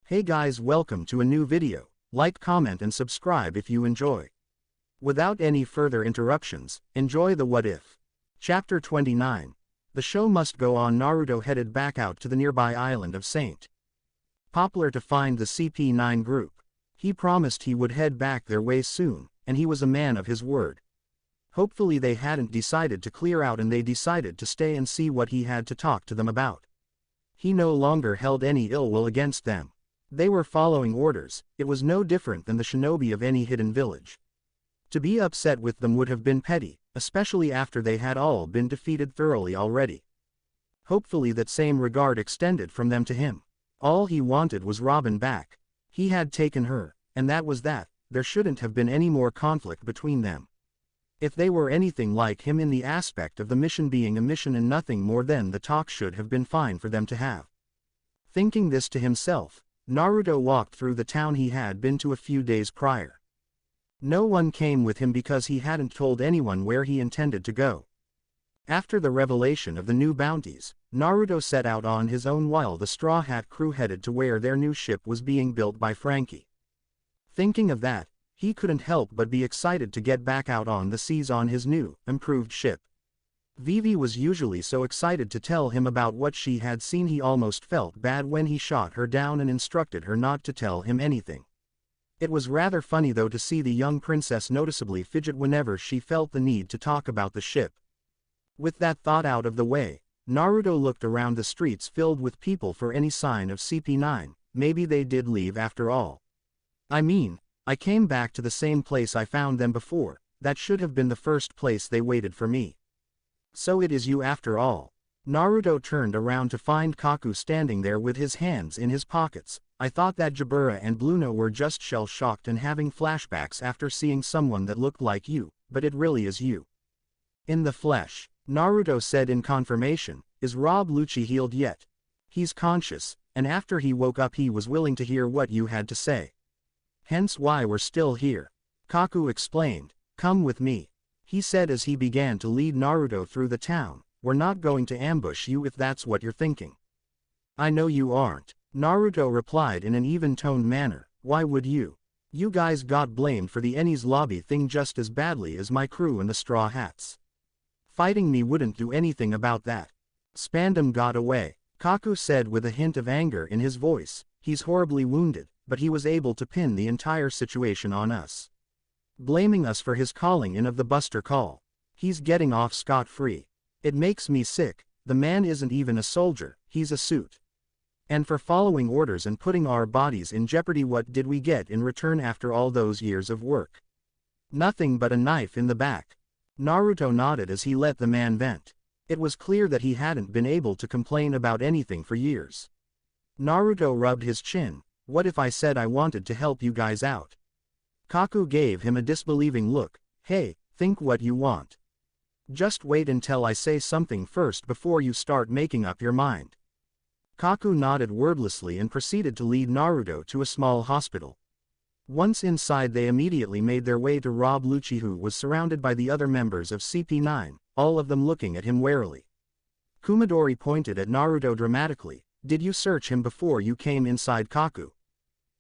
Hey guys, welcome to a new video. Like, comment and subscribe if you enjoy. Without any further interruptions, enjoy the What If. Chapter 29. The show must go on. Naruto headed back out to the nearby island of St. Poplar to find the CP9 group. He promised he would head back their way soon, and he was a man of his word. Hopefully they hadn't decided to clear out and they decided to stay and see what he had to talk to them about. He no longer held any ill will against them. They were following orders. It was no different than the shinobi of any hidden village. To be upset with them would have been petty, especially after they had all been defeated thoroughly already. Hopefully that same regard extended from them to him. All he wanted was Robin back. He had taken her, and that was that. There shouldn't have been any more conflict between them. If they were anything like him in the aspect of the mission being a mission and nothing more, then the talk should have been fine for them to have. Thinking this to himself, Naruto walked through the town he had been to a few days prior. No one came with him because he hadn't told anyone where he intended to go. After the revelation of the new bounties, Naruto set out on his own while the Straw Hat crew headed to where their new ship was being built by Frankie. Thinking of that, he couldn't help but be excited to get back out on the seas on his new, improved ship. Vivi was usually so excited to tell him about what she had seen he almost felt bad when he shot her down and instructed her not to tell him anything. It was rather funny though to see the young princess noticeably fidget whenever she felt the need to talk about the ship. With that thought out of the way, Naruto looked around the streets filled with people for any sign of CP9, maybe they did leave after all. I came back to the same place I found them before, that should have been the first place they waited for me. So it is you after all. Naruto turned around to find Kaku standing there with his hands in his pockets. I thought that Jabura and Bluno were just shell-shocked and having flashbacks after seeing someone that looked like you, but it really is you. In the flesh, Naruto said in confirmation. Is Rob Lucci healed yet? He's conscious, and after he woke up he was willing to hear what you had to say. Hence why we're still here. Kaku explained. Come with me, he said as he began to lead Naruto through the town. We're not going to ambush you if that's what you're thinking. I know you aren't, Naruto replied in an even-toned manner. Why would you? You guys got blamed for the Enies lobby thing just as badly as my crew and the Straw Hats. Fighting me wouldn't do anything about that. Spandam got away, Kaku said with a hint of anger in his voice. He's horribly wounded, but he was able to pin the entire situation on us, blaming us for his calling in of the Buster Call. He's getting off scot-free. It makes me sick. The man isn't even a soldier, he's a suit. And for following orders and putting our bodies in jeopardy, what did we get in return after all those years of work? Nothing but a knife in the back. Naruto nodded as he let the man vent. It was clear that he hadn't been able to complain about anything for years. Naruto rubbed his chin. What if I said I wanted to help you guys out? Kaku gave him a disbelieving look. Hey, think what you want. Just wait until I say something first before you start making up your mind. Kaku nodded wordlessly and proceeded to lead Naruto to a small hospital. Once inside they immediately made their way to Rob Lucci, who was surrounded by the other members of CP9, all of them looking at him warily. Kumadori pointed at Naruto dramatically. Did you search him before you came inside, Kaku?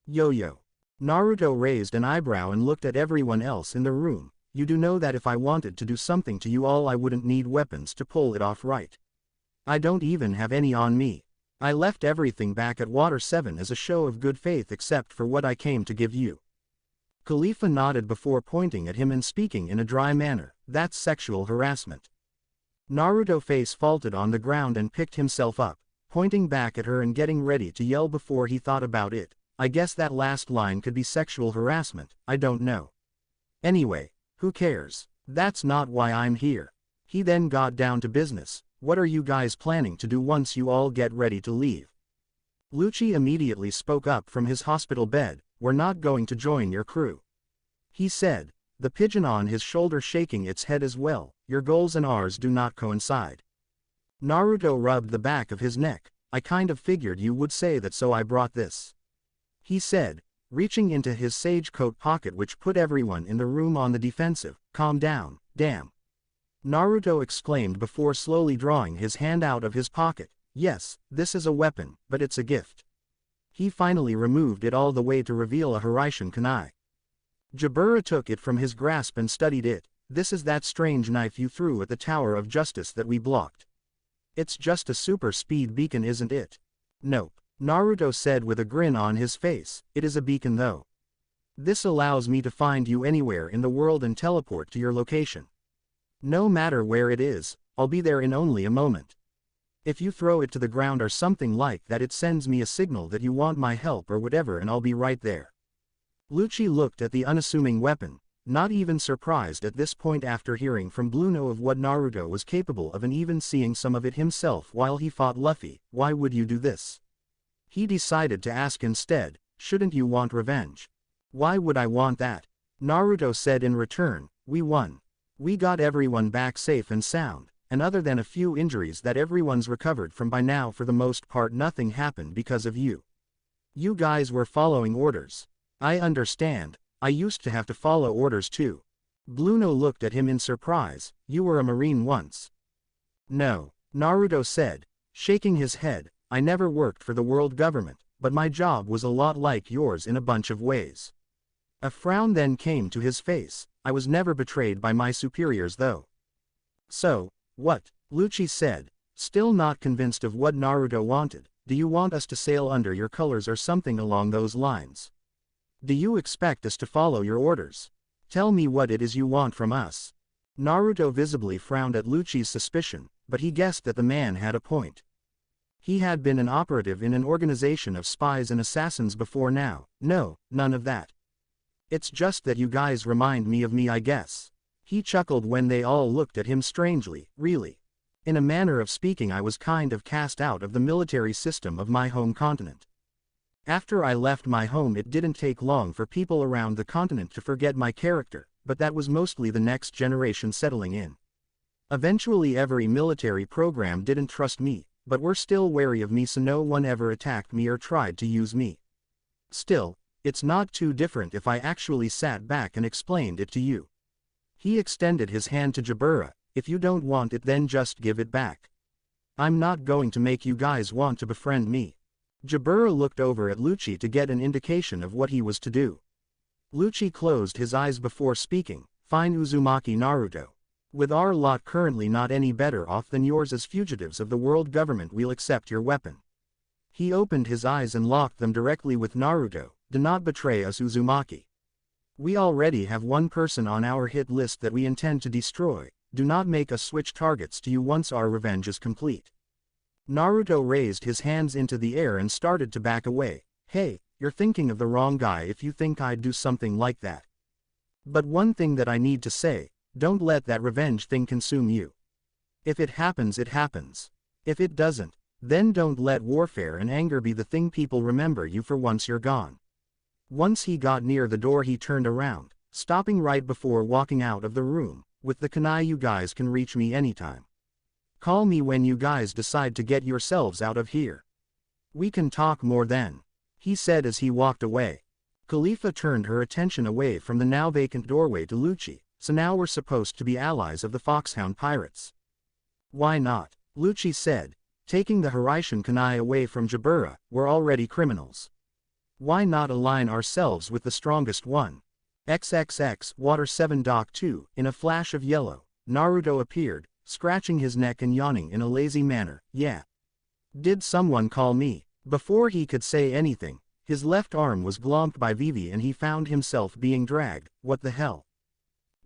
Yo. Naruto raised an eyebrow and looked at everyone else in the room. You do know that if I wanted to do something to you all I wouldn't need weapons to pull it off, right? I don't even have any on me. I left everything back at Water 7 as a show of good faith except for what I came to give you. Khalifa nodded before pointing at him and speaking in a dry manner. That's sexual harassment. Naruto's face faulted on the ground and picked himself up, pointing back at her and getting ready to yell before he thought about it. I guess that last line could be sexual harassment, I don't know. Anyway, who cares? That's not why I'm here. He then got down to business. What are you guys planning to do once you all get ready to leave? Lucci immediately spoke up from his hospital bed. We're not going to join your crew, he said, the pigeon on his shoulder shaking its head as well. Your goals and ours do not coincide. Naruto rubbed the back of his neck. I kind of figured you would say that, so I brought this, he said, reaching into his sage coat pocket, which put everyone in the room on the defensive. Calm down, damn, Naruto exclaimed before slowly drawing his hand out of his pocket. Yes, this is a weapon, but it's a gift. He finally removed it all the way to reveal a Hiraishin kunai. Jabura took it from his grasp and studied it. This is that strange knife you threw at the Tower of Justice that we blocked. It's just a super speed beacon, isn't it? Nope, Naruto said with a grin on his face. It is a beacon though. This allows me to find you anywhere in the world and teleport to your location. No matter where it is, I'll be there in only a moment. If you throw it to the ground or something like that, it sends me a signal that you want my help or whatever, and I'll be right there. Lucci looked at the unassuming weapon, not even surprised at this point after hearing from Bluno of what Naruto was capable of and even seeing some of it himself while he fought Luffy. Why would you do this? He decided to ask instead, shouldn't you want revenge? Why would I want that? Naruto said in return, we won. We got everyone back safe and sound, and other than a few injuries that everyone's recovered from by now, for the most part nothing happened because of you. You guys were following orders. I understand, I used to have to follow orders too. Bluno looked at him in surprise. You were a marine once. No, Naruto said, shaking his head. I never worked for the world government, but my job was a lot like yours in a bunch of ways. A frown then came to his face. I was never betrayed by my superiors though. So, what? Lucci said, still not convinced of what Naruto wanted. Do you want us to sail under your colors or something along those lines? Do you expect us to follow your orders? Tell me what it is you want from us. Naruto visibly frowned at Lucci's suspicion, but he guessed that the man had a point. He had been an operative in an organization of spies and assassins before now. No, none of that. It's just that you guys remind me of me, I guess. He chuckled when they all looked at him strangely. Really? In a manner of speaking, I was kind of cast out of the military system of my home continent. After I left my home, it didn't take long for people around the continent to forget my character, but that was mostly the next generation settling in. Eventually every military program didn't trust me, but were still wary of me, so no one ever attacked me or tried to use me. Still, it's not too different if I actually sat back and explained it to you. He extended his hand to Jabura. If you don't want it, then just give it back. I'm not going to make you guys want to befriend me. Jabura looked over at Lucci to get an indication of what he was to do. Lucci closed his eyes before speaking. Fine, Uzumaki Naruto. With our lot currently not any better off than yours as fugitives of the world government, we'll accept your weapon. He opened his eyes and locked them directly with Naruto. Do not betray us, Uzumaki. We already have one person on our hit list that we intend to destroy. Do not make us switch targets to you once our revenge is complete. Naruto raised his hands into the air and started to back away. Hey, you're thinking of the wrong guy if you think I'd do something like that. But one thing that I need to say, don't let that revenge thing consume you. If it happens, it happens. If it doesn't, then don't let warfare and anger be the thing people remember you for once you're gone. Once he got near the door, he turned around, stopping right before walking out of the room. With the kunai, you guys can reach me anytime. Call me when you guys decide to get yourselves out of here. We can talk more then, he said as he walked away. Khalifa turned her attention away from the now vacant doorway to Lucci. So now we're supposed to be allies of the Foxhound pirates. Why not? Lucci said, taking the Hiraishin kunai away from Jabura. We're already criminals. Why not align ourselves with the strongest one? XXX Water 7 Dock 2. In a flash of yellow, Naruto appeared, scratching his neck and yawning in a lazy manner. Yeah. Did someone call me? Before he could say anything, his left arm was glomped by Vivi and he found himself being dragged. What the hell?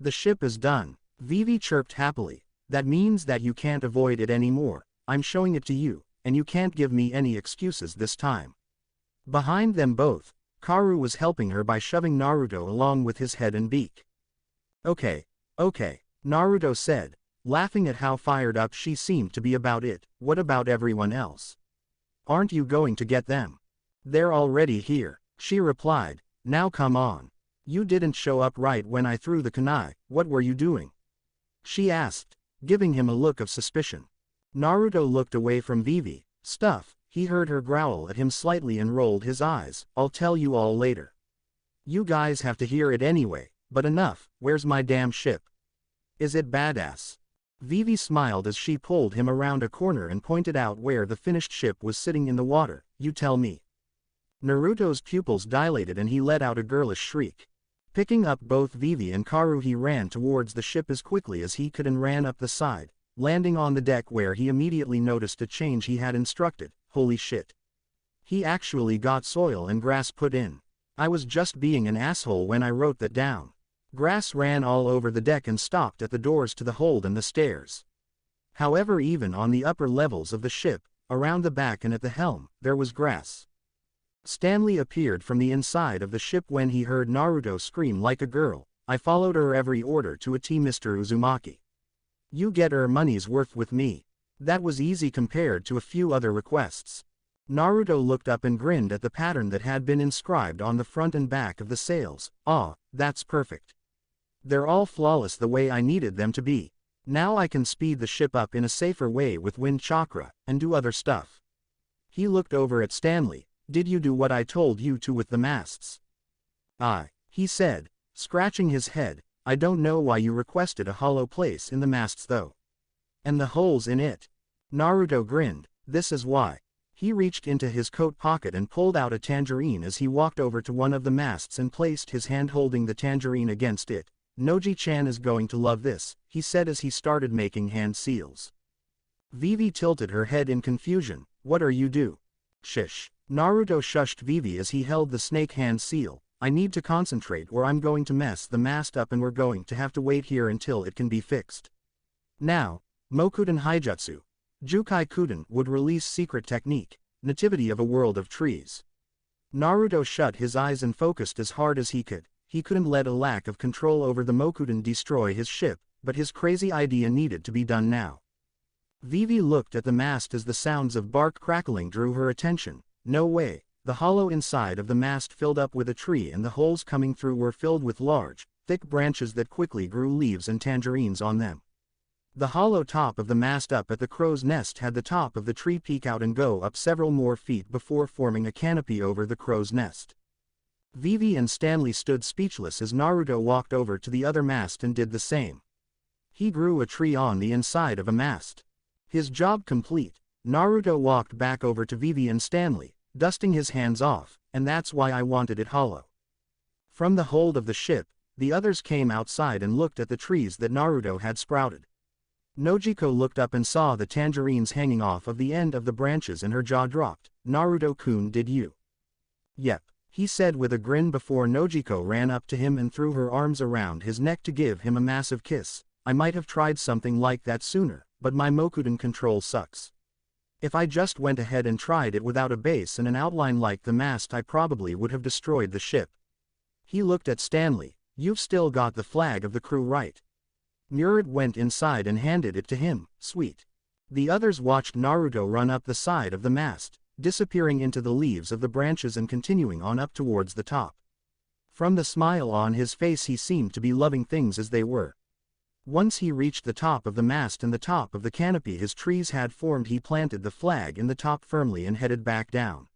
The ship is done. Vivi chirped happily. That means that you can't avoid it anymore. I'm showing it to you, and you can't give me any excuses this time. Behind them both, Karu was helping her by shoving Naruto along with his head and beak. Okay, Naruto said, laughing at how fired up she seemed to be about it. What about everyone else? Aren't you going to get them? They're already here, she replied. Now come on. You didn't show up right when I threw the kunai. What were you doing? She asked, giving him a look of suspicion. Naruto looked away from Vivi. Stuff. He heard her growl at him slightly and rolled his eyes. I'll tell you all later. You guys have to hear it anyway, but enough. Where's my damn ship? Is it badass? Vivi smiled as she pulled him around a corner and pointed out where the finished ship was sitting in the water. You tell me. Naruto's pupils dilated and he let out a girlish shriek. Picking up both Vivi and Karu, he ran towards the ship as quickly as he could and ran up the side, landing on the deck where he immediately noticed a change he had instructed. Holy shit. He actually got soil and grass put in. I was just being an asshole when I wrote that down. Grass ran all over the deck and stopped at the doors to the hold and the stairs. However, even on the upper levels of the ship, around the back and at the helm, there was grass. Stanley appeared from the inside of the ship when he heard Naruto scream like a girl. I followed her every order to a T, Mr. Uzumaki. You get her money's worth with me. That was easy compared to a few other requests. Naruto looked up and grinned at the pattern that had been inscribed on the front and back of the sails. Ah, that's perfect. They're all flawless the way I needed them to be. Now I can speed the ship up in a safer way with wind chakra, and do other stuff. He looked over at Stanley. Did you do what I told you to with the masts? He said, scratching his head. I don't know why you requested a hollow place in the masts though. And the holes in it. Naruto grinned. This is why. He reached into his coat pocket and pulled out a tangerine as he walked over to one of the masts and placed his hand holding the tangerine against it. Noji-chan is going to love this, he said as he started making hand seals. Vivi tilted her head in confusion. What are you do? Shish. Naruto shushed Vivi as he held the snake hand seal. I need to concentrate or I'm going to mess the mast up and we're going to have to wait here until it can be fixed. Now, Mokuden Haijutsu. Jukai Kuden would release secret technique, nativity of a world of trees. Naruto shut his eyes and focused as hard as he could. He couldn't let a lack of control over the Mokuden destroy his ship, but his crazy idea needed to be done now. Vivi looked at the mast as the sounds of bark crackling drew her attention. No way. The hollow inside of the mast filled up with a tree and the holes coming through were filled with large, thick branches that quickly grew leaves and tangerines on them. The hollow top of the mast up at the crow's nest had the top of the tree peek out and go up several more feet before forming a canopy over the crow's nest. Vivi and Stanley stood speechless as Naruto walked over to the other mast and did the same. He grew a tree on the inside of a mast. His job complete, Naruto walked back over to Vivi and Stanley, dusting his hands off, and that's why I wanted it hollow. From the hold of the ship, the others came outside and looked at the trees that Naruto had sprouted. Nojiko looked up and saw the tangerines hanging off of the end of the branches and her jaw dropped. Naruto-kun, did you? Yep, he said with a grin before Nojiko ran up to him and threw her arms around his neck to give him a massive kiss. I might have tried something like that sooner, but my Mokuden control sucks. If I just went ahead and tried it without a base and an outline like the mast, I probably would have destroyed the ship. He looked at Stanley. You've still got the flag of the crew, right? Murid went inside and handed it to him. Sweet. The others watched Naruto run up the side of the mast, disappearing into the leaves of the branches and continuing on up towards the top. From the smile on his face, he seemed to be loving things as they were. Once he reached the top of the mast and the top of the canopy his trees had formed, he planted the flag in the top firmly and headed back down.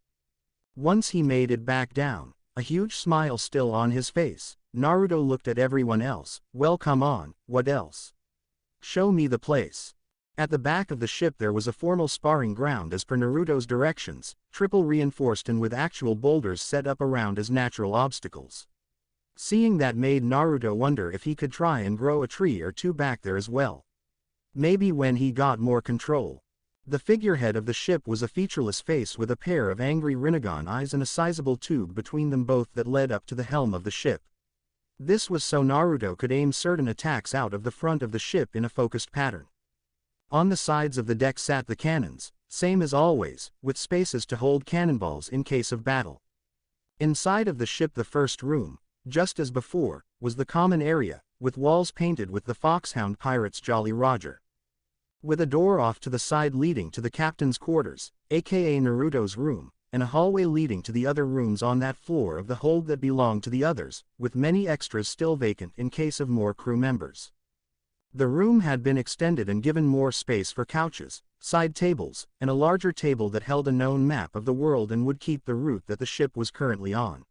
Once he made it back down, a huge smile still on his face, Naruto looked at everyone else. Well, come on, what else? Show me the place. At the back of the ship there was a formal sparring ground as per Naruto's directions, triple reinforced and with actual boulders set up around as natural obstacles. Seeing that made Naruto wonder if he could try and grow a tree or two back there as well. Maybe when he got more control. The figurehead of the ship was a featureless face with a pair of angry Rinnegan eyes and a sizable tube between them both that led up to the helm of the ship. This was so Naruto could aim certain attacks out of the front of the ship in a focused pattern. On the sides of the deck sat the cannons, same as always, with spaces to hold cannonballs in case of battle. Inside of the ship, the first room, just as before, was the common area, with walls painted with the Foxhound Pirates Jolly Roger. With a door off to the side leading to the captain's quarters, aka Naruto's room, and a hallway leading to the other rooms on that floor of the hold that belonged to the others, with many extras still vacant in case of more crew members. The room had been extended and given more space for couches, side tables, and a larger table that held a known map of the world and would keep the route that the ship was currently on.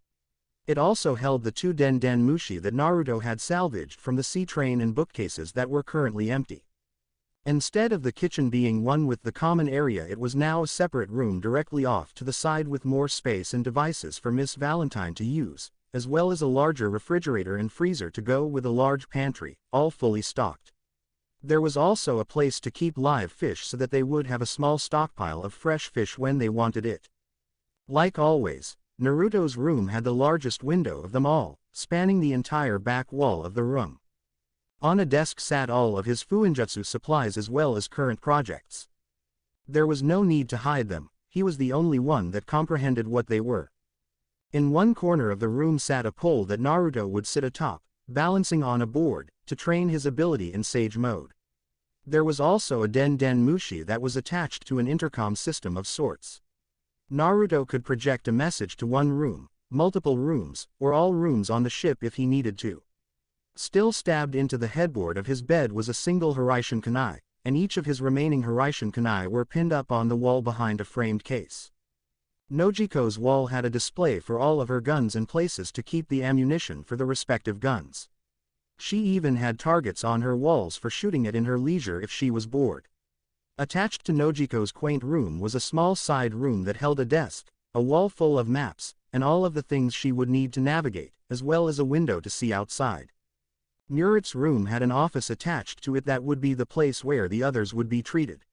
It also held the 2 Den Den Mushi that Naruto had salvaged from the sea train and bookcases that were currently empty. Instead of the kitchen being one with the common area, it was now a separate room directly off to the side with more space and devices for Miss Valentine to use, as well as a larger refrigerator and freezer to go with a large pantry, all fully stocked. There was also a place to keep live fish so that they would have a small stockpile of fresh fish when they wanted it. Like always, Naruto's room had the largest window of them all, spanning the entire back wall of the room. On a desk sat all of his fuinjutsu supplies as well as current projects. There was no need to hide them, he was the only one that comprehended what they were. In one corner of the room sat a pole that Naruto would sit atop, balancing on a board, to train his ability in Sage mode. There was also a Den Den Mushi that was attached to an intercom system of sorts. Naruto could project a message to one room, multiple rooms, or all rooms on the ship if he needed to. Still stabbed into the headboard of his bed was a single Hiraishin kunai, and each of his remaining Hiraishin kunai were pinned up on the wall behind a framed case. Nojiko's wall had a display for all of her guns and places to keep the ammunition for the respective guns. She even had targets on her walls for shooting at in her leisure if she was bored. Attached to Nojiko's quaint room was a small side room that held a desk, a wall full of maps, and all of the things she would need to navigate, as well as a window to see outside. Murit's room had an office attached to it that would be the place where the others would be treated.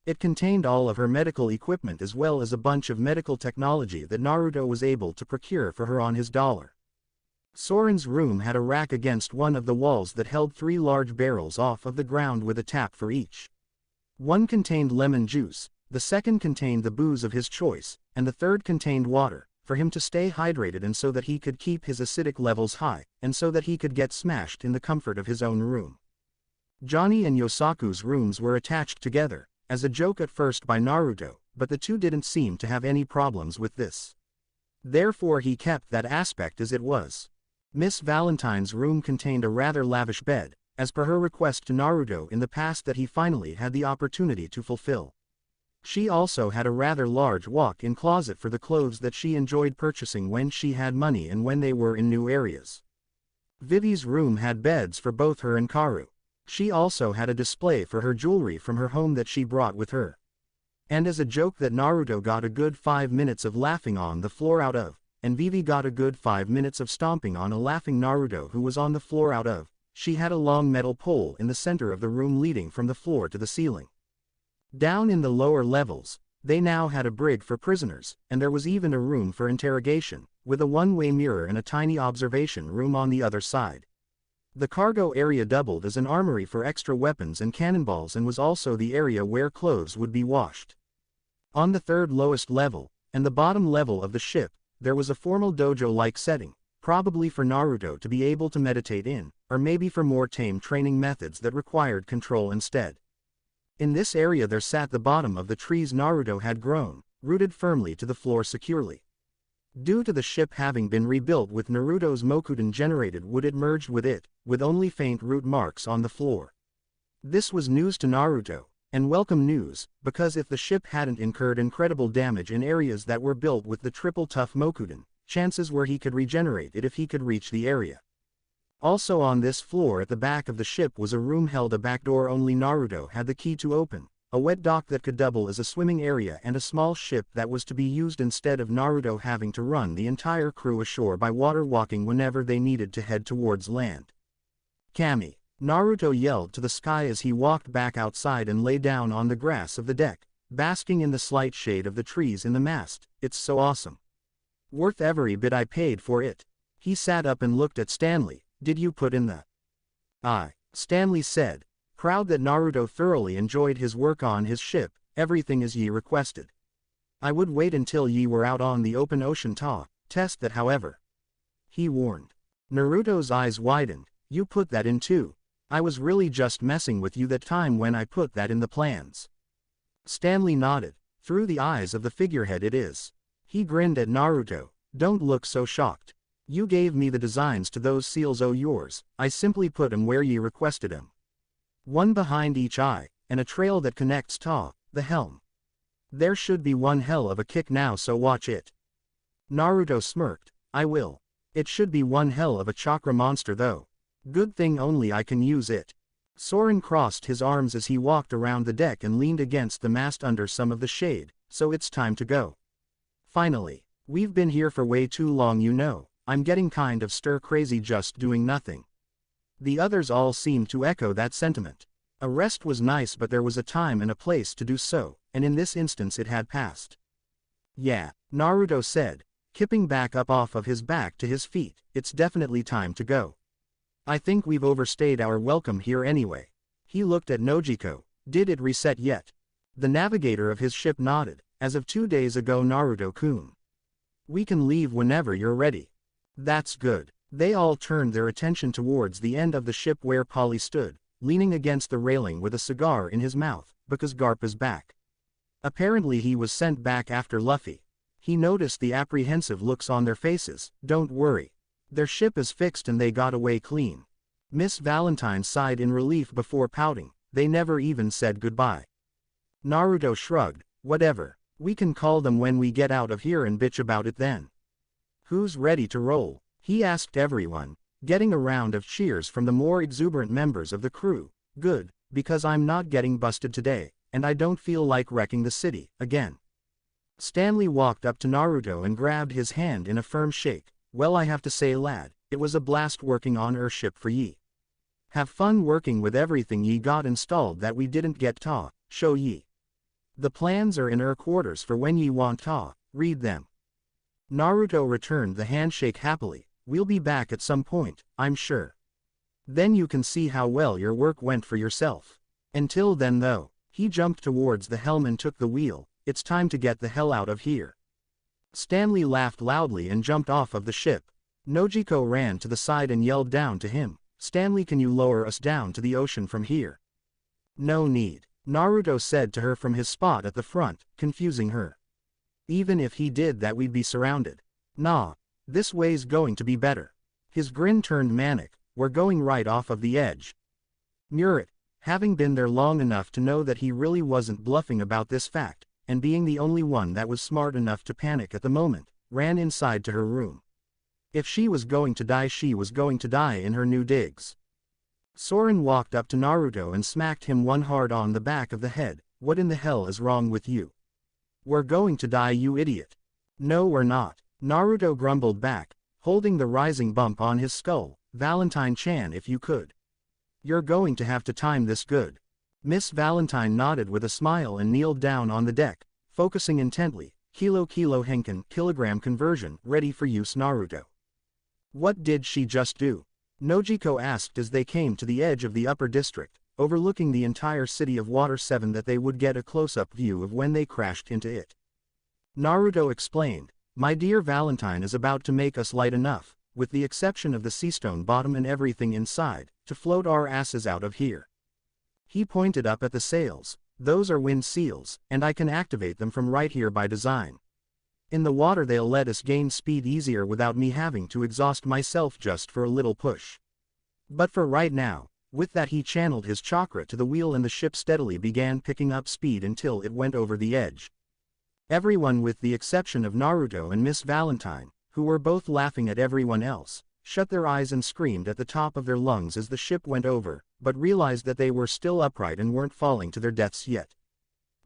It contained all of her medical equipment as well as a bunch of medical technology that Naruto was able to procure for her on his dollar. Soren's room had a rack against one of the walls that held 3 large barrels off of the ground with a tap for each. One contained lemon juice, the second contained the booze of his choice, and the third contained water, for him to stay hydrated and so that he could keep his acidic levels high, and so that he could get smashed in the comfort of his own room. Johnny and Yosaku's rooms were attached together, as a joke at first by Naruto, but the two didn't seem to have any problems with this. Therefore he kept that aspect as it was. Miss Valentine's room contained a rather lavish bed, as per her request to Naruto in the past that he finally had the opportunity to fulfill. She also had a rather large walk-in closet for the clothes that she enjoyed purchasing when she had money and when they were in new areas. Vivi's room had beds for both her and Karu. She also had a display for her jewelry from her home that she brought with her. And as a joke that Naruto got a good 5 minutes of laughing on the floor out of, and Vivi got a good 5 minutes of stomping on a laughing Naruto who was on the floor out of, she had a long metal pole in the center of the room leading from the floor to the ceiling. Down in the lower levels, they now had a brig for prisoners, and there was even a room for interrogation, with a one-way mirror and a tiny observation room on the other side. The cargo area doubled as an armory for extra weapons and cannonballs and was also the area where clothes would be washed. On the third lowest level, and the bottom level of the ship, there was a formal dojo-like setting, probably for Naruto to be able to meditate in, or maybe for more tame training methods that required control instead. In this area there sat the bottom of the trees Naruto had grown, rooted firmly to the floor securely. Due to the ship having been rebuilt with Naruto's Mokuden generated wood, it merged with it, with only faint root marks on the floor. This was news to Naruto, and welcome news, because if the ship hadn't incurred incredible damage in areas that were built with the triple tough Mokuden, chances were he could regenerate it if he could reach the area. Also on this floor at the back of the ship was a room held a back door only Naruto had the key to open, a wet dock that could double as a swimming area and a small ship that was to be used instead of Naruto having to run the entire crew ashore by water walking whenever they needed to head towards land. Kami, Naruto yelled to the sky as he walked back outside and lay down on the grass of the deck, basking in the slight shade of the trees in the mast. It's so awesome. Worth every bit I paid for it. He sat up and looked at Stanley. Did you put in the eye? Stanley said, proud that Naruto thoroughly enjoyed his work on his ship. Everything as ye requested. I would wait until ye were out on the open ocean to test that, however. He warned. Naruto's eyes widened. You put that in too. I was really just messing with you that time when I put that in the plans. Stanley nodded. Through the eyes of the figurehead it is. He grinned at Naruto. Don't look so shocked. You gave me the designs to those seals, oh yours, I simply put 'em where ye requested 'em. One behind each eye, and a trail that connects to the helm. There should be one hell of a kick now, so watch it. Naruto smirked. I will. It should be one hell of a chakra monster though. Good thing only I can use it. Soren crossed his arms as he walked around the deck and leaned against the mast under some of the shade. So it's time to go. Finally. We've been here for way too long, you know. I'm getting kind of stir-crazy just doing nothing. The others all seemed to echo that sentiment. A rest was nice, but there was a time and a place to do so, and in this instance it had passed. Yeah, Naruto said, kipping back up off of his back to his feet, it's definitely time to go. I think we've overstayed our welcome here anyway. He looked at Nojiko. Did it reset yet? The navigator of his ship nodded. As of 2 days ago, Naruto-kun. We can leave whenever you're ready. That's good. They all turned their attention towards the end of the ship where Polly stood, leaning against the railing with a cigar in his mouth, because Garp is back. Apparently he was sent back after Luffy. He noticed the apprehensive looks on their faces. Don't worry. Their ship is fixed and they got away clean. Miss Valentine sighed in relief before pouting. They never even said goodbye. Naruto shrugged. Whatever. We can call them when we get out of here and bitch about it then. Who's ready to roll? He asked everyone, getting a round of cheers from the more exuberant members of the crew. Good, because I'm not getting busted today, and I don't feel like wrecking the city again. Stanley walked up to Naruto and grabbed his hand in a firm shake. Well, I have to say, lad, it was a blast working on our ship for ye. Have fun working with everything ye got installed that we didn't get ta, show ye. The plans are in our quarters for when ye want ta, read them. Naruto returned the handshake happily. We'll be back at some point, I'm sure. Then you can see how well your work went for yourself. Until then though, he jumped towards the helm and took the wheel. It's time to get the hell out of here. Stanley laughed loudly and jumped off of the ship. Nojiko ran to the side and yelled down to him, Stanley, can you lower us down to the ocean from here? No need, Naruto said to her from his spot at the front, confusing her. Even if he did that, we'd be surrounded. Nah, this way's going to be better. His grin turned manic. We're going right off of the edge. Murat, having been there long enough to know that he really wasn't bluffing about this fact, and being the only one that was smart enough to panic at the moment, ran inside to her room. If she was going to die, she was going to die in her new digs. Soren walked up to Naruto and smacked him one hard on the back of the head. What in the hell is wrong with you? We're going to die, you idiot. No, we're not, Naruto grumbled back, holding the rising bump on his skull. Valentine-chan, if you could. You're going to have to time this good. Miss Valentine nodded with a smile and kneeled down on the deck, focusing intently. Kilo Henkin, kilogram conversion, ready for use, Naruto. What did she just do? Nojiko asked as they came to the edge of the upper district, overlooking the entire city of Water 7 that they would get a close-up view of when they crashed into it. Naruto explained, my dear Valentine is about to make us light enough, with the exception of the seastone bottom and everything inside, to float our asses out of here. He pointed up at the sails. Those are wind seals, and I can activate them from right here by design. In the water they'll let us gain speed easier without me having to exhaust myself just for a little push. But for right now, with that he channeled his chakra to the wheel and the ship steadily began picking up speed until it went over the edge. Everyone with the exception of Naruto and Miss Valentine, who were both laughing at everyone else, shut their eyes and screamed at the top of their lungs as the ship went over, but realized that they were still upright and weren't falling to their deaths yet.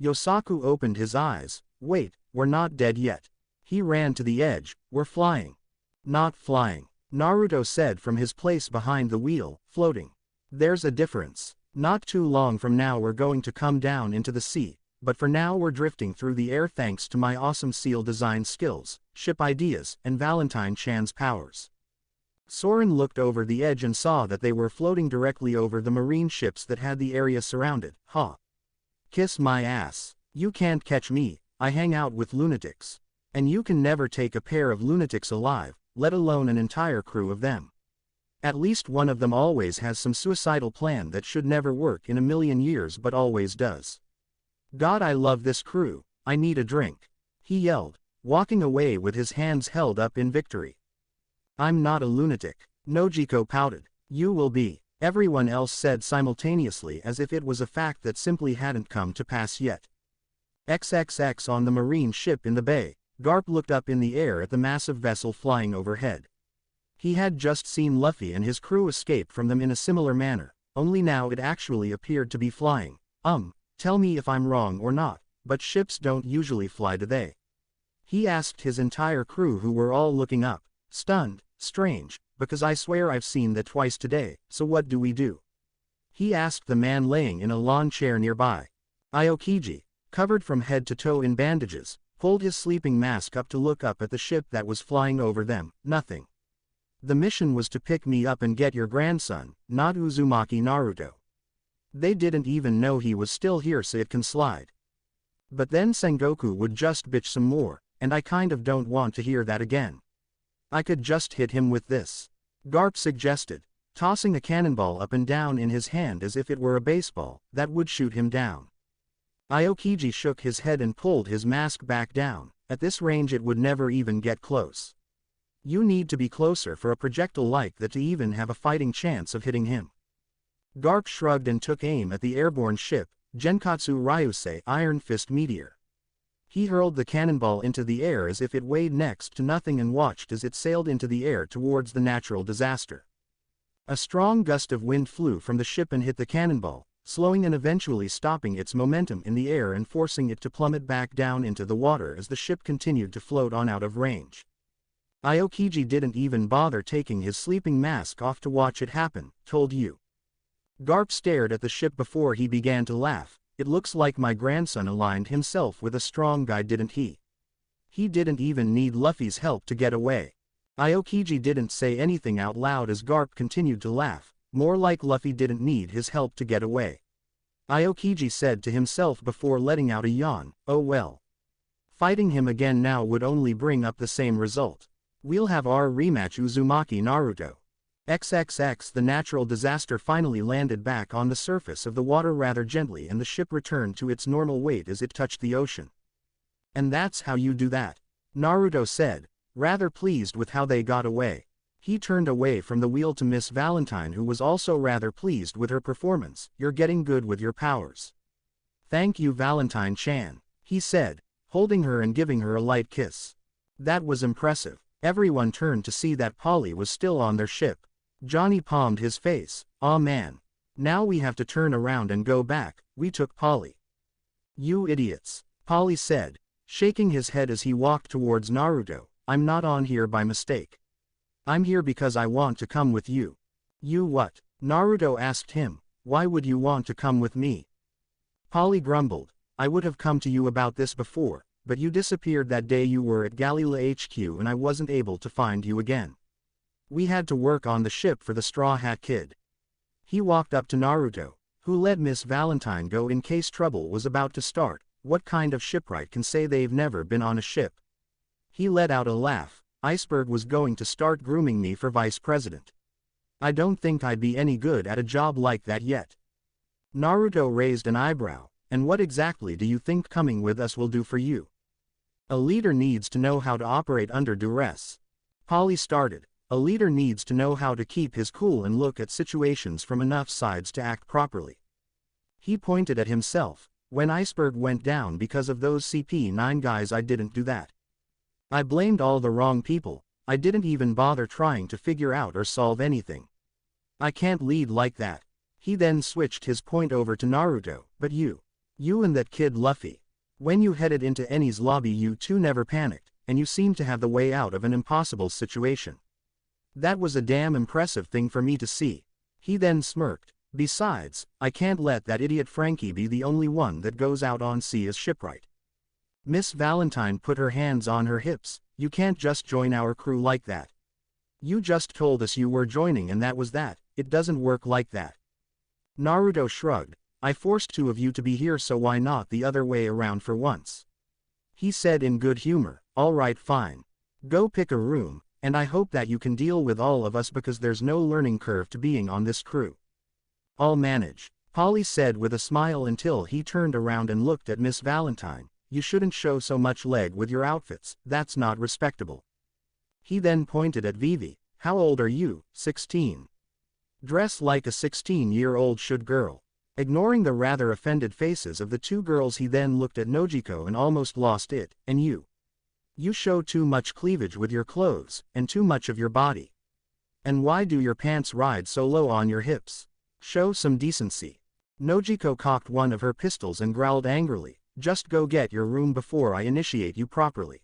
Yosaku opened his eyes. Wait, we're not dead yet. He ran to the edge. We're flying. Not flying, Naruto said from his place behind the wheel, floating. There's a difference. Not too long from now we're going to come down into the sea, but for now we're drifting through the air thanks to my awesome seal design skills, ship ideas, and Valentine-chan's powers. Soren looked over the edge and saw that they were floating directly over the marine ships that had the area surrounded. Ha! Kiss my ass. You can't catch me, I hang out with lunatics. And you can never take a pair of lunatics alive, let alone an entire crew of them. At least one of them always has some suicidal plan that should never work in a million years but always does. God, I love this crew, I need a drink. He yelled, walking away with his hands held up in victory. I'm not a lunatic, Nojiko pouted. You will be, everyone else said simultaneously as if it was a fact that simply hadn't come to pass yet. XXX on the marine ship in the bay, Garp looked up in the air at the massive vessel flying overhead. He had just seen Luffy and his crew escape from them in a similar manner, only now it actually appeared to be flying. Tell me if I'm wrong or not, but ships don't usually fly, do they? He asked his entire crew, who were all looking up, stunned. Strange, because I swear I've seen that twice today, so what do we do? He asked the man laying in a lawn chair nearby. Aokiji, covered from head to toe in bandages, pulled his sleeping mask up to look up at the ship that was flying over them. Nothing. The mission was to pick me up and get your grandson, not Uzumaki Naruto. They didn't even know he was still here, so it can slide. But then Sengoku would just bitch some more, and I kind of don't want to hear that again. I could just hit him with this. Garp suggested, tossing a cannonball up and down in his hand as if it were a baseball, that would shoot him down. Aokiji shook his head and pulled his mask back down. At this range it would never even get close. You need to be closer for a projectile like that to even have a fighting chance of hitting him. Garp shrugged and took aim at the airborne ship, Genkatsu Ryusei Iron Fist Meteor. He hurled the cannonball into the air as if it weighed next to nothing and watched as it sailed into the air towards the natural disaster. A strong gust of wind flew from the ship and hit the cannonball, slowing and eventually stopping its momentum in the air and forcing it to plummet back down into the water as the ship continued to float on out of range. Aokiji didn't even bother taking his sleeping mask off to watch it happen. Told you. Garp stared at the ship before he began to laugh. It looks like my grandson aligned himself with a strong guy, didn't he? He didn't even need Luffy's help to get away. Aokiji didn't say anything out loud as Garp continued to laugh, more like Luffy didn't need his help to get away. Aokiji said to himself before letting out a yawn, oh well. Fighting him again now would only bring up the same result. We'll have our rematch Uzumaki Naruto. XXX. The natural disaster finally landed back on the surface of the water rather gently and the ship returned to its normal weight as it touched the ocean. And that's how you do that, Naruto said, rather pleased with how they got away. He turned away from the wheel to Miss Valentine, who was also rather pleased with her performance. You're getting good with your powers. Thank you, Valentine-chan, he said, holding her and giving her a light kiss. That was impressive. Everyone turned to see that Polly was still on their ship. Johnny palmed his face. Aw man. Now we have to turn around and go back. We took Polly. You idiots, Polly said, shaking his head as he walked towards Naruto. I'm not on here by mistake. I'm here because I want to come with you. You what? Naruto asked him. Why would you want to come with me? Polly grumbled. I would have come to you about this before, but you disappeared that day you were at Galila HQ and I wasn't able to find you again. We had to work on the ship for the Straw Hat Kid. He walked up to Naruto, who let Miss Valentine go in case trouble was about to start. What kind of shipwright can say they've never been on a ship? He let out a laugh. Iceberg was going to start grooming me for vice president. I don't think I'd be any good at a job like that yet. Naruto raised an eyebrow. And what exactly do you think coming with us will do for you? A leader needs to know how to operate under duress. Polly started. A leader needs to know how to keep his cool and look at situations from enough sides to act properly. He pointed at himself. When Iceberg went down because of those CP9 guys, I didn't do that. I blamed all the wrong people. I didn't even bother trying to figure out or solve anything. I can't lead like that. He then switched his point over to Naruto. But you and that kid Luffy. When you headed into Eni's lobby, you two never panicked, and you seemed to have the way out of an impossible situation. That was a damn impressive thing for me to see. He then smirked. Besides, I can't let that idiot Frankie be the only one that goes out on sea as shipwright. Miss Valentine put her hands on her hips. You can't just join our crew like that. You just told us you were joining and that was that. It doesn't work like that. Naruto shrugged. I forced two of you to be here, so why not the other way around for once? He said in good humor. All right, fine. Go pick a room, and I hope that you can deal with all of us because there's no learning curve to being on this crew. I'll manage, Polly said with a smile until he turned around and looked at Miss Valentine. You shouldn't show so much leg with your outfits, that's not respectable. He then pointed at Vivi. How old are you? 16. Dress like a 16-year-old should, girl. Ignoring the rather offended faces of the two girls, he then looked at Nojiko and almost lost it. And you? You show too much cleavage with your clothes, and too much of your body. And why do your pants ride so low on your hips? Show some decency. Nojiko cocked one of her pistols and growled angrily, just go get your room before I initiate you properly.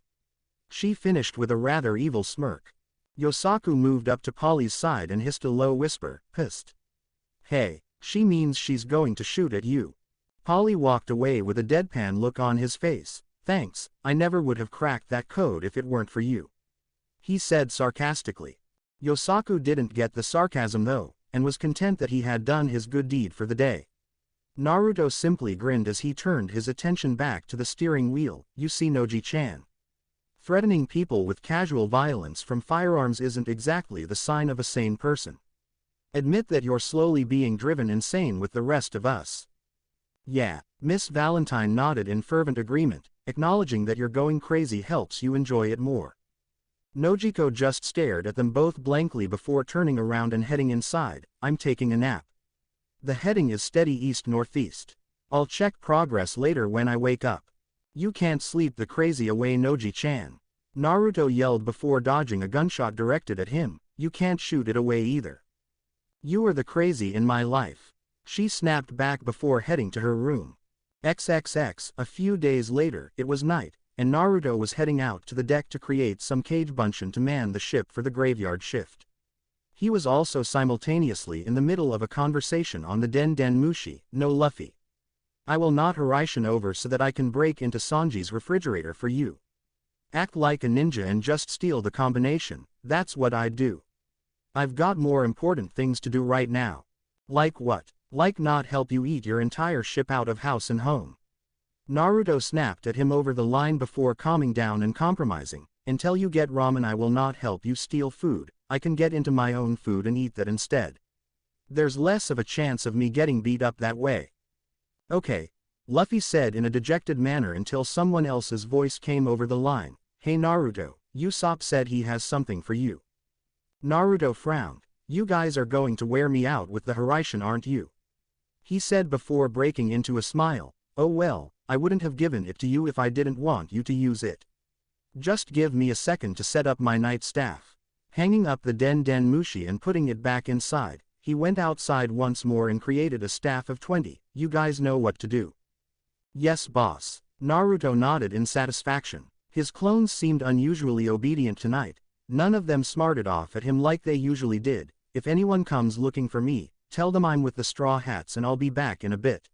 She finished with a rather evil smirk. Yosaku moved up to Polly's side and hissed a low whisper, pissed. Hey, she means she's going to shoot at you. Polly walked away with a deadpan look on his face. Thanks, I never would have cracked that code if it weren't for you. He said sarcastically. Yosaku didn't get the sarcasm though, and was content that he had done his good deed for the day. Naruto simply grinned as he turned his attention back to the steering wheel. You see Noji-chan. Threatening people with casual violence from firearms isn't exactly the sign of a sane person. Admit that you're slowly being driven insane with the rest of us. Yeah, Miss Valentine nodded in fervent agreement, acknowledging that you're going crazy helps you enjoy it more. Nojiko just stared at them both blankly before turning around and heading inside. I'm taking a nap. The heading is steady east-northeast. I'll check progress later when I wake up. You can't sleep the crazy away Noji-chan. Naruto yelled before dodging a gunshot directed at him. You can't shoot it away either. You are the crazy in my life. She snapped back before heading to her room. XXX. A few days later, it was night, and Naruto was heading out to the deck to create some cage bunshin to man the ship for the graveyard shift. He was also simultaneously in the middle of a conversation on the Den Den Mushi. No Luffy. I will not Hiraishin over so that I can break into Sanji's refrigerator for you. Act like a ninja and just steal the combination, that's what I'd do. I've got more important things to do right now. Like what? Like not help you eat your entire ship out of house and home. Naruto snapped at him over the line before calming down and compromising. Until you get ramen I will not help you steal food, I can get into my own food and eat that instead. There's less of a chance of me getting beat up that way. Okay, Luffy said in a dejected manner until someone else's voice came over the line. Hey Naruto, Usopp said he has something for you. Naruto frowned. You guys are going to wear me out with the Hiraishin aren't you? He said before breaking into a smile. Oh well, I wouldn't have given it to you if I didn't want you to use it. Just give me a second to set up my night staff. Hanging up the Den Den Mushi and putting it back inside, he went outside once more and created a staff of 20. You guys know what to do. Yes boss. Naruto nodded in satisfaction. His clones seemed unusually obedient tonight. None of them smarted off at him like they usually did. If anyone comes looking for me, tell them I'm with the Straw Hats and I'll be back in a bit.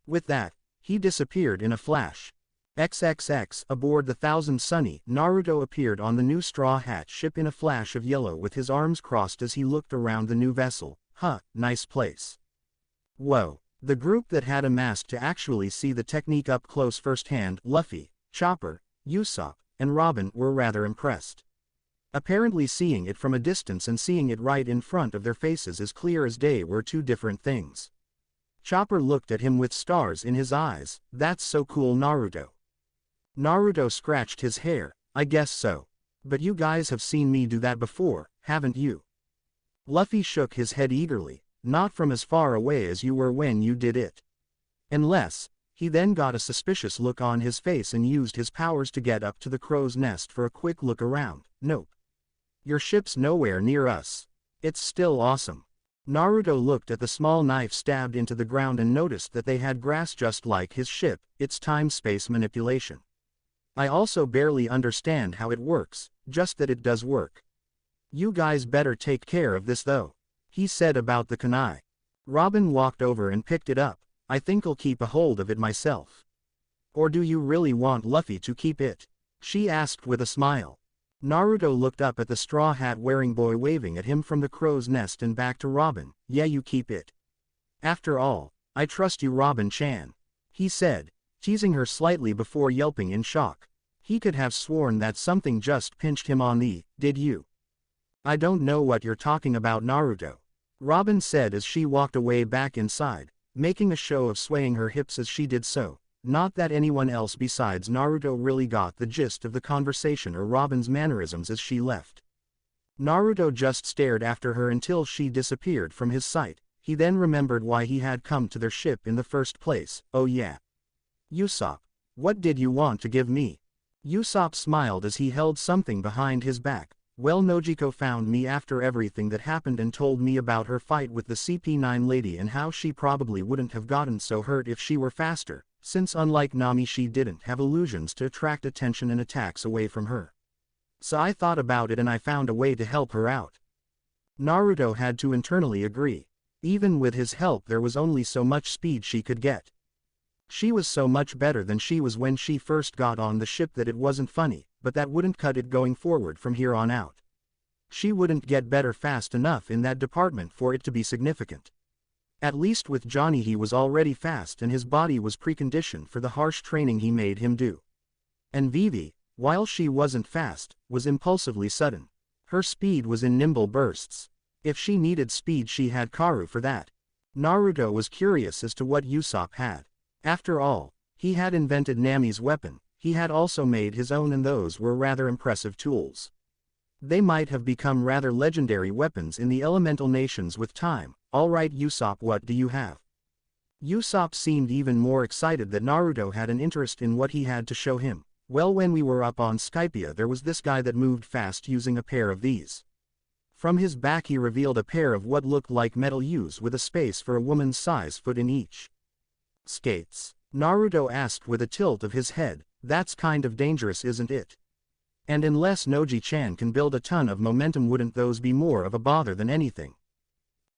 With that, he disappeared in a flash. XXX. Aboard the Thousand Sunny, Naruto appeared on the new Straw Hat ship in a flash of yellow with his arms crossed as he looked around the new vessel. Huh, nice place. Whoa. The group that had amassed to actually see the technique up close firsthand, Luffy, Chopper, Usopp, and Robin, were rather impressed. Apparently seeing it from a distance and seeing it right in front of their faces as clear as day were two different things. Chopper looked at him with stars in his eyes. That's so cool Naruto. Naruto scratched his hair. I guess so. But you guys have seen me do that before, haven't you? Luffy shook his head eagerly. Not from as far away as you were when you did it. Unless, he then got a suspicious look on his face and used his powers to get up to the crow's nest for a quick look around. Nope. Your ship's nowhere near us. It's still awesome. Naruto looked at the small knife stabbed into the ground and noticed that they had grass just like his ship. It's time-space manipulation. I also barely understand how it works, just that it does work. You guys better take care of this though. He said about the kunai. Robin walked over and picked it up. I think I'll keep a hold of it myself. Or do you really want Luffy to keep it? She asked with a smile. Naruto looked up at the straw hat wearing boy waving at him from the crow's nest and back to Robin. Yeah, you keep it. After all, I trust you Robin-chan. He said, teasing her slightly before yelping in shock. He could have sworn that something just pinched him on the, did you? I don't know what you're talking about Naruto. Robin said as she walked away back inside, making a show of swaying her hips as she did so. Not that anyone else besides Naruto really got the gist of the conversation or Robin's mannerisms as she left. Naruto just stared after her until she disappeared from his sight. He then remembered why he had come to their ship in the first place. Oh yeah. Usopp. What did you want to give me? Usopp smiled as he held something behind his back. Well, Nojiko found me after everything that happened and told me about her fight with the CP9 lady and how she probably wouldn't have gotten so hurt if she were faster, since unlike Nami she didn't have illusions to attract attention and attacks away from her. So I thought about it and I found a way to help her out. Naruto had to internally agree. Even with his help there was only so much speed she could get. She was so much better than she was when she first got on the ship that it wasn't funny, but that wouldn't cut it going forward from here on out. She wouldn't get better fast enough in that department for it to be significant. At least with Johnny he was already fast and his body was preconditioned for the harsh training he made him do. And Vivi, while she wasn't fast, was impulsively sudden. Her speed was in nimble bursts. If she needed speed she had Karu for that. Naruto was curious as to what Usopp had. After all, he had invented Nami's weapon, he had also made his own and those were rather impressive tools. They might have become rather legendary weapons in the elemental nations with time. Alright Usopp, what do you have? Usopp seemed even more excited that Naruto had an interest in what he had to show him. Well, when we were up on Skypia there was this guy that moved fast using a pair of these. From his back he revealed a pair of what looked like metal U's with a space for a woman's size foot in each. Skates? Naruto asked with a tilt of his head. That's kind of dangerous, isn't it? And unless Noji-chan can build a ton of momentum, wouldn't those be more of a bother than anything?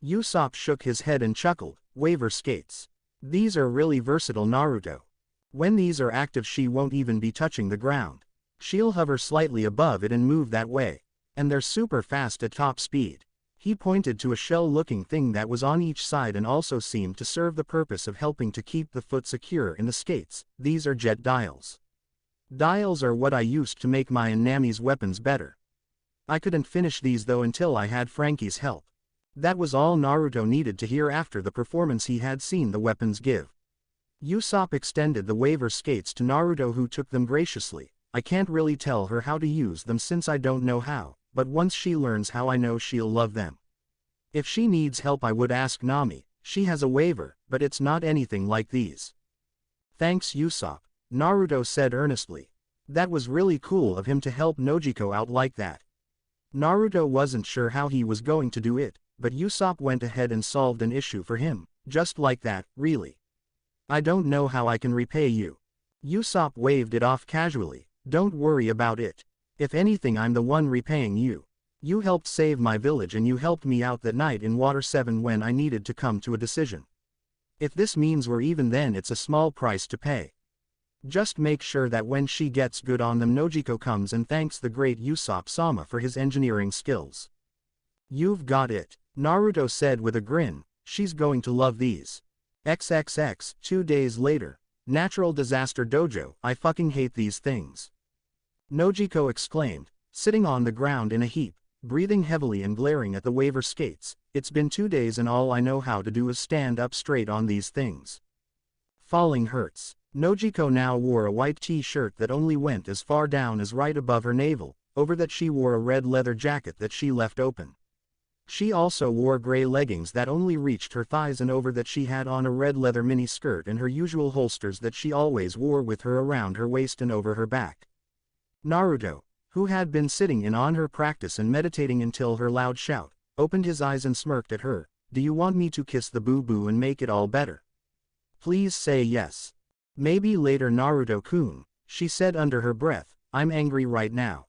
Usopp shook his head and chuckled. Waver skates. These are really versatile, Naruto. When these are active she won't even be touching the ground. She'll hover slightly above it and move that way. And they're super fast at top speed. He pointed to a shell-looking thing that was on each side and also seemed to serve the purpose of helping to keep the foot secure in the skates. These are jet dials. Dials are what I used to make my and Nami's weapons better. I couldn't finish these though until I had Frankie's help. That was all Naruto needed to hear after the performance he had seen the weapons give. Usopp extended the waver skates to Naruto, who took them graciously. I can't really tell her how to use them since I don't know how, but once she learns how I know she'll love them. If she needs help I would ask Nami. She has a waver, but it's not anything like these. Thanks Usopp, Naruto said earnestly. That was really cool of him to help Nojiko out like that. Naruto wasn't sure how he was going to do it, but Usopp went ahead and solved an issue for him, just like that, really. I don't know how I can repay you. Usopp waved it off casually. Don't worry about it. If anything, I'm the one repaying you. You helped save my village and you helped me out that night in Water 7 when I needed to come to a decision. If this means we're even, then it's a small price to pay. Just make sure that when she gets good on them Nojiko comes and thanks the great Usopp-sama for his engineering skills. You've got it, Naruto said with a grin. She's going to love these. XXX. 2 days later. Natural Disaster Dojo. I fucking hate these things. Nojiko exclaimed, sitting on the ground in a heap, breathing heavily and glaring at the waver skates. It's been 2 days and all I know how to do is stand up straight on these things. Falling hurts. Nojiko now wore a white t-shirt that only went as far down as right above her navel. Over that she wore a red leather jacket that she left open. She also wore gray leggings that only reached her thighs, and over that she had on a red leather mini skirt and her usual holsters that she always wore with her around her waist and over her back. Naruto, who had been sitting in on her practice and meditating until her loud shout, opened his eyes and smirked at her. Do you want me to kiss the boo-boo and make it all better? Please say yes. Maybe later, Naruto-kun, she said under her breath. I'm angry right now.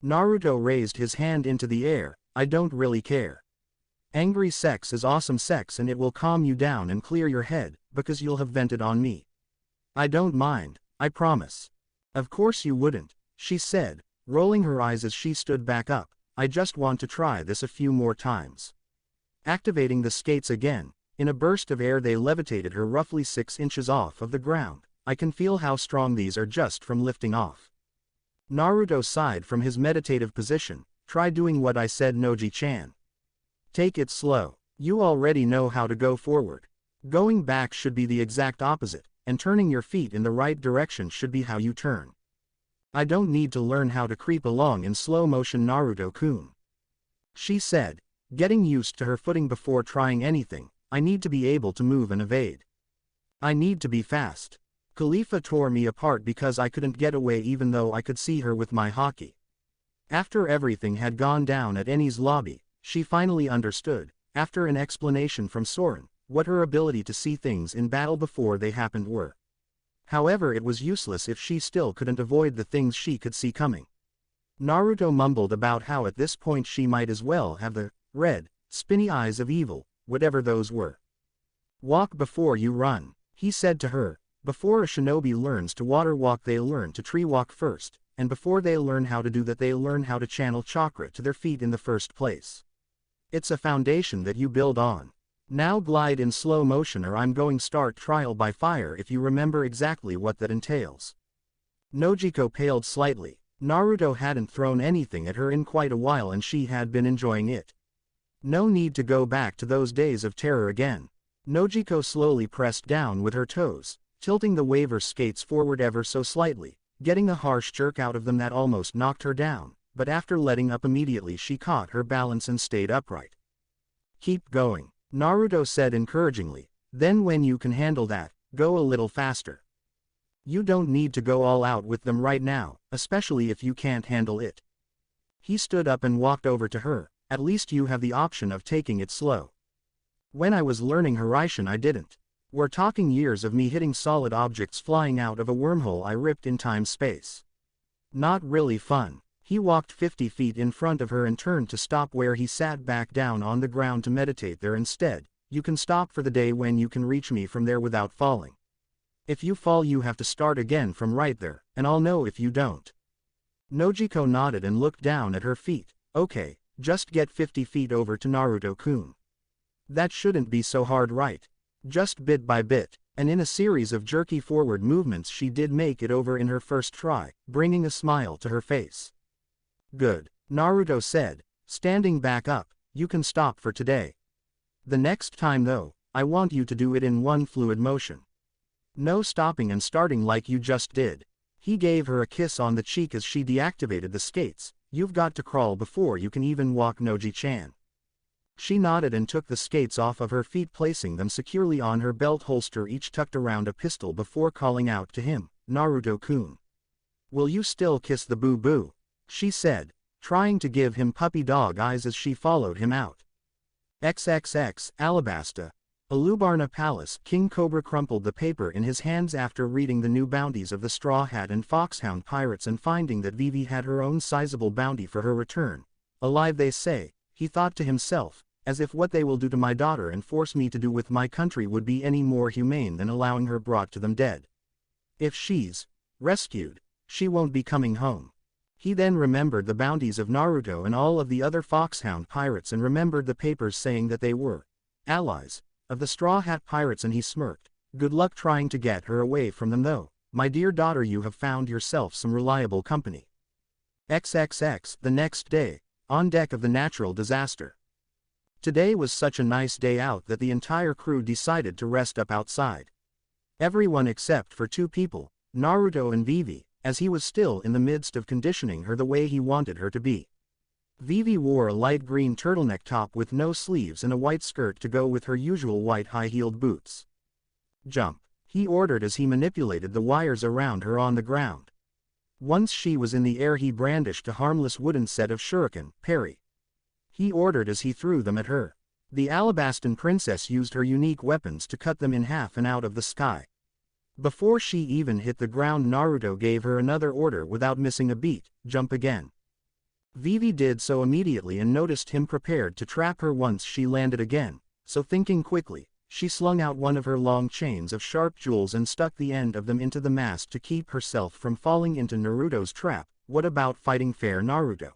Naruto raised his hand into the air. I don't really care. Angry sex is awesome sex and it will calm you down and clear your head, because you'll have vented on me. I don't mind, I promise. Of course you wouldn't, she said, rolling her eyes as she stood back up. I just want to try this a few more times. Activating the skates again, in a burst of air they levitated her roughly 6 inches off of the ground. I can feel how strong these are just from lifting off. Naruto sighed from his meditative position. Try doing what I said, Noji-chan. Take it slow. You already know how to go forward. Going back should be the exact opposite, and turning your feet in the right direction should be how you turn. I don't need to learn how to creep along in slow motion, Naruto-kun. She said, getting used to her footing before trying anything. I need to be able to move and evade. I need to be fast. Khalifa tore me apart because I couldn't get away even though I could see her with my haki. After everything had gone down at Eni's lobby, she finally understood, after an explanation from Soren, what her ability to see things in battle before they happened were. However, it was useless if she still couldn't avoid the things she could see coming. Naruto mumbled about how at this point she might as well have the red, spinny eyes of evil, whatever those were. Walk before you run, he said to her. Before a shinobi learns to water walk, they learn to tree walk first, and before they learn how to do that, they learn how to channel chakra to their feet in the first place. It's a foundation that you build on. Now glide in slow motion, or I'm going start trial by fire if you remember exactly what that entails. Nojiko paled slightly. Naruto hadn't thrown anything at her in quite a while and she had been enjoying it. No need to go back to those days of terror again. Nojiko slowly pressed down with her toes, tilting the waver skates forward ever so slightly, getting a harsh jerk out of them that almost knocked her down, but after letting up immediately she caught her balance and stayed upright. Keep going, Naruto said encouragingly, then when you can handle that, go a little faster. You don't need to go all out with them right now, especially if you can't handle it. He stood up and walked over to her. At least you have the option of taking it slow. When I was learning Hiraishin I didn't. We're talking years of me hitting solid objects flying out of a wormhole I ripped in time-space. Not really fun. He walked 50 feet in front of her and turned to stop where he sat back down on the ground to meditate there instead. You can stop for the day when you can reach me from there without falling. If you fall you have to start again from right there, and I'll know if you don't. Nojiko nodded and looked down at her feet. Okay, just get 50 feet over to Naruto-kun. That shouldn't be so hard, right? Just bit by bit, and in a series of jerky forward movements she did make it over in her first try, bringing a smile to her face. Good, Naruto said, standing back up. You can stop for today. The next time though, I want you to do it in one fluid motion. No stopping and starting like you just did. He gave her a kiss on the cheek as she deactivated the skates. You've got to crawl before you can even walk, Noji-chan. She nodded and took the skates off of her feet, placing them securely on her belt holster, each tucked around a pistol, before calling out to him, Naruto-kun. Will you still kiss the boo-boo? She said, trying to give him puppy dog eyes as she followed him out. XXX, Alabasta. Alubarna Palace. King Cobra crumpled the paper in his hands after reading the new bounties of the Straw Hat and Foxhound pirates and finding that Vivi had her own sizable bounty for her return. Alive they say, he thought to himself, as if what they will do to my daughter and force me to do with my country would be any more humane than allowing her brought to them dead. If she's rescued, she won't be coming home. He then remembered the bounties of Naruto and all of the other Foxhound pirates and remembered the papers saying that they were allies of the Straw Hat pirates, and he smirked. Good luck trying to get her away from them though, my dear daughter. You have found yourself some reliable company. XXX. The next day, on deck of the Natural Disaster. Today was such a nice day out that the entire crew decided to rest up outside. Everyone except for two people, Naruto and Vivi, as he was still in the midst of conditioning her the way he wanted her to be. Vivi wore a light green turtleneck top with no sleeves and a white skirt to go with her usual white high-heeled boots. Jump, he ordered as he manipulated the wires around her on the ground. Once she was in the air he brandished a harmless wooden set of shuriken, parry. He ordered as he threw them at her. The Alabastan princess used her unique weapons to cut them in half and out of the sky. Before she even hit the ground, Naruto gave her another order without missing a beat, jump again. Vivi did so immediately and noticed him prepared to trap her once she landed again, so thinking quickly, she slung out one of her long chains of sharp jewels and stuck the end of them into the mast to keep herself from falling into Naruto's trap. What about fighting fair, Naruto?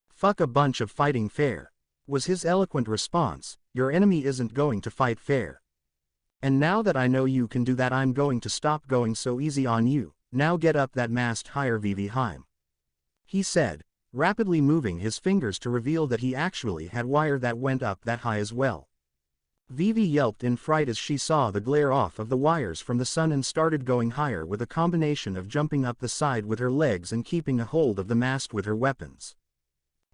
Fuck a bunch of fighting fair, was his eloquent response. Your enemy isn't going to fight fair. And now that I know you can do that, I'm going to stop going so easy on you. Now get up that mast higher, Vivi Heim. He said, rapidly moving his fingers to reveal that he actually had wire that went up that high as well. Vivi yelped in fright as she saw the glare off of the wires from the sun and started going higher with a combination of jumping up the side with her legs and keeping a hold of the mast with her weapons.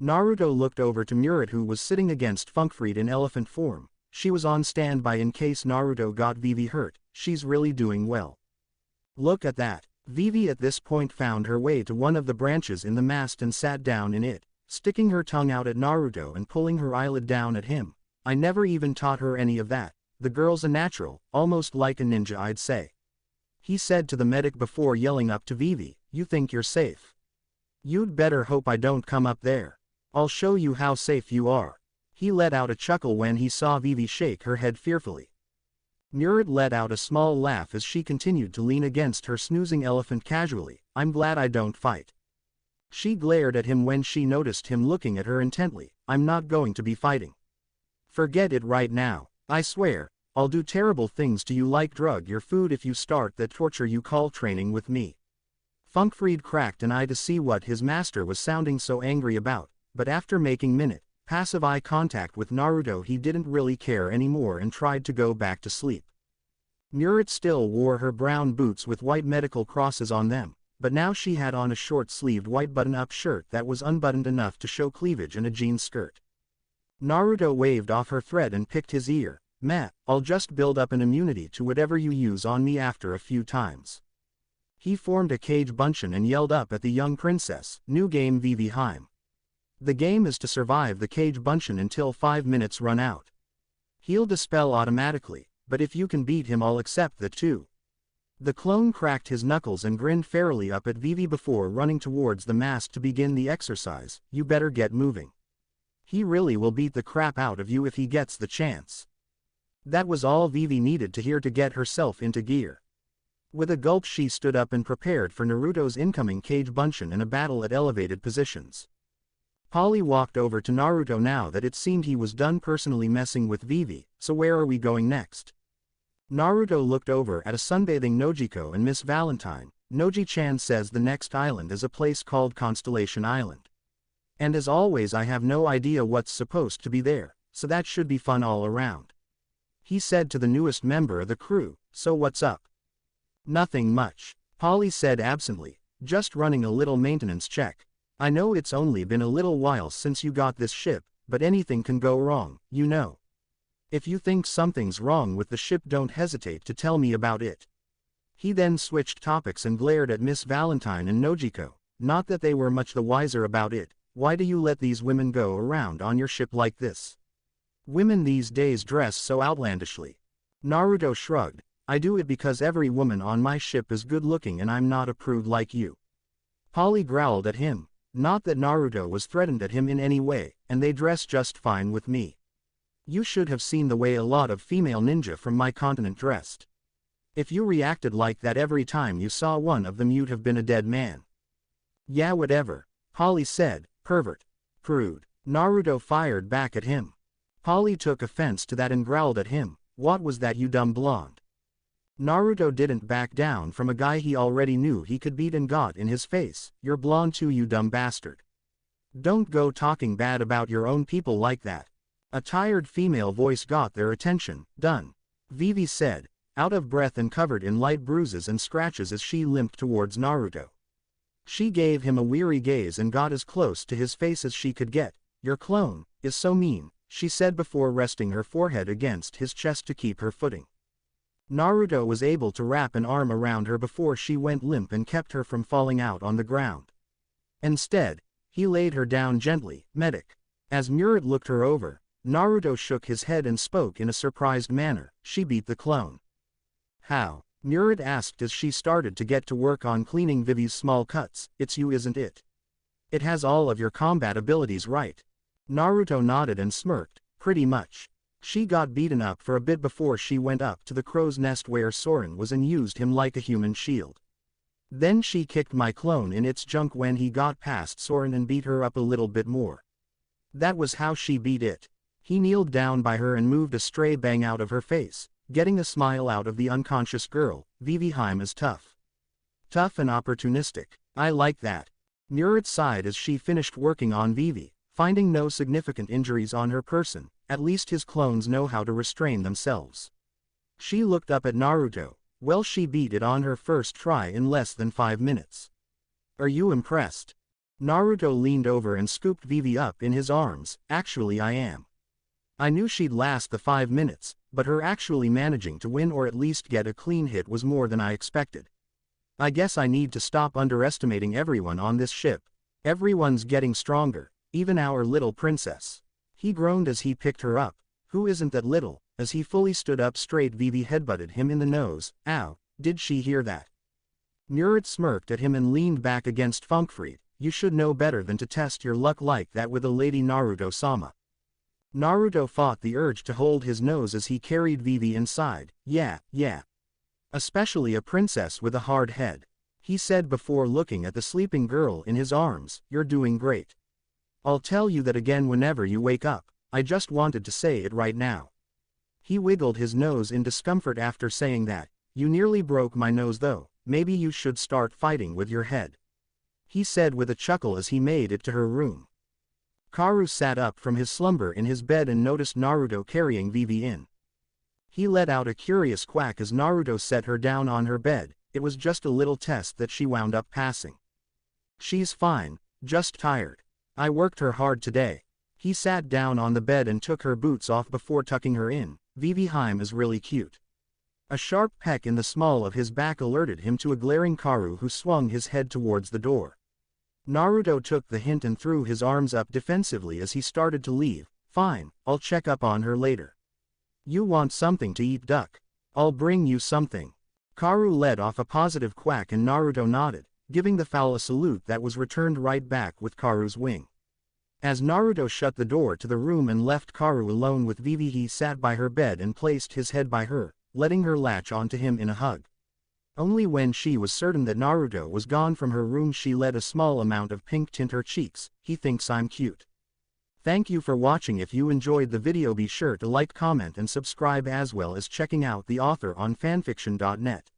Naruto looked over to Murat, who was sitting against Funkfried in elephant form. She was on standby in case Naruto got Vivi hurt. She's really doing well. Look at that. Vivi at this point found her way to one of the branches in the mast and sat down in it, sticking her tongue out at Naruto and pulling her eyelid down at him. I never even taught her any of that. The girl's a natural, almost like a ninja, I'd say. He said to the medic before yelling up to Vivi, "You think you're safe? You'd better hope I don't come up there. I'll show you how safe you are." He let out a chuckle when he saw Vivi shake her head fearfully. Nurit let out a small laugh as she continued to lean against her snoozing elephant casually. "I'm glad I don't fight." She glared at him when she noticed him looking at her intently. "I'm not going to be fighting. Forget it right now. I swear, I'll do terrible things to you like drug your food if you start that torture you call training with me." Funkfried cracked an eye to see what his master was sounding so angry about, but after making passive eye contact with Naruto he didn't really care anymore and tried to go back to sleep. Nurit still wore her brown boots with white medical crosses on them, but now she had on a short-sleeved white button-up shirt that was unbuttoned enough to show cleavage and a jean skirt. Naruto waved off her thread and picked his ear. "Meh, I'll just build up an immunity to whatever you use on me after a few times." He formed a cage bunshin and yelled up at the young princess, "New game Vivi Heim. The game is to survive the cage bunshin until 5 minutes run out. He'll dispel automatically, but if you can beat him I'll accept that too." The clone cracked his knuckles and grinned fairly up at Vivi before running towards the mast to begin the exercise. "You better get moving. He really will beat the crap out of you if he gets the chance." That was all Vivi needed to hear to get herself into gear. With a gulp she stood up and prepared for Naruto's incoming cage bunshin and a battle at elevated positions. Polly walked over to Naruto now that it seemed he was done personally messing with Vivi. "So where are we going next?" Naruto looked over at a sunbathing Nojiko and Miss Valentine. "Noji-chan says the next island is a place called Constellation Island. And as always I have no idea what's supposed to be there, so that should be fun all around." He said to the newest member of the crew. "So what's up?" "Nothing much," Polly said absently, "just running a little maintenance check. I know it's only been a little while since you got this ship, but anything can go wrong, you know. If you think something's wrong with the ship don't hesitate to tell me about it." He then switched topics and glared at Miss Valentine and Nojiko. Not that they were much the wiser about it. "Why do you let these women go around on your ship like this? Women these days dress so outlandishly." Naruto shrugged. "I do it because every woman on my ship is good looking and I'm not a prude like you." Polly growled at him. Not that Naruto was threatened at him in any way, and they dress just fine with me. You should have seen the way a lot of female ninja from my continent dressed. If you reacted like that every time you saw one of them you'd have been a dead man. "Yeah, whatever," Polly said. "Pervert. Prude." Naruto fired back at him. Polly took offense to that and growled at him. "What was that, you dumb blonde?" Naruto didn't back down from a guy he already knew he could beat and got in his face. "You're blonde too, you dumb bastard. Don't go talking bad about your own people like that." A tired female voice got their attention. "Done," Vivi said, out of breath and covered in light bruises and scratches as she limped towards Naruto. She gave him a weary gaze and got as close to his face as she could get. "Your clone is so mean," she said before resting her forehead against his chest to keep her footing. Naruto was able to wrap an arm around her before she went limp and kept her from falling out on the ground. Instead, he laid her down gently. "Medic." As Murat looked her over, Naruto shook his head and spoke in a surprised manner. "She beat the clone." "How?" Murat asked as she started to get to work on cleaning Vivi's small cuts. "It's you, isn't it? It has all of your combat abilities, right?" Naruto nodded and smirked. "Pretty much. She got beaten up for a bit before she went up to the crow's nest where Soren was and used him like a human shield. Then she kicked my clone in its junk when he got past Soren and beat her up a little bit more. That was how she beat it." He kneeled down by her and moved a stray bang out of her face, getting a smile out of the unconscious girl. "Vivi Heim is tough. Tough and opportunistic. I like that." Murat sighed as she finished working on Vivi, finding no significant injuries on her person. At least his clones know how to restrain themselves. She looked up at Naruto. "Well, she beat it on her first try in less than 5 minutes. Are you impressed?" Naruto leaned over and scooped Vivi up in his arms. "Actually I am. I knew she'd last the 5 minutes, but her actually managing to win or at least get a clean hit was more than I expected." I guess I need to stop underestimating everyone on this ship. Everyone's getting stronger, even our little princess. He groaned as he picked her up. Who isn't that little? As he fully stood up straight, Vivi headbutted him in the nose. Ow, did she hear that? Murat smirked at him and leaned back against Funkfried. You should know better than to test your luck like that with a lady, Naruto-sama. Naruto fought the urge to hold his nose as he carried Vivi inside. Yeah. Especially a princess with a hard head. He said before looking at the sleeping girl in his arms. You're doing great. I'll tell you that again whenever you wake up. I just wanted to say it right now. He wiggled his nose in discomfort after saying that. You nearly broke my nose though. Maybe you should start fighting with your head. He said with a chuckle as he made it to her room. Karu sat up from his slumber in his bed and noticed Naruto carrying Vivi in. He let out a curious quack as Naruto set her down on her bed. It was just a little test that she wound up passing. She's fine, just tired. I worked her hard today. He sat down on the bed and took her boots off before tucking her in. Vivi Heim is really cute. A sharp peck in the small of his back alerted him to a glaring Karu who swung his head towards the door. Naruto took the hint and threw his arms up defensively as he started to leave. Fine, I'll check up on her later. You want something to eat, duck? I'll bring you something. Karu let off a positive quack and Naruto nodded, giving the fowl a salute that was returned right back with Karu's wing. As Naruto shut the door to the room and left Karu alone with Vivi, he sat by her bed and placed his head by her, letting her latch onto him in a hug. Only when she was certain that Naruto was gone from her room she let a small amount of pink tint her cheeks. He thinks I'm cute. Thank you for watching. If you enjoyed the video, be sure to like, comment and subscribe, as well as checking out the author on fanfiction.net.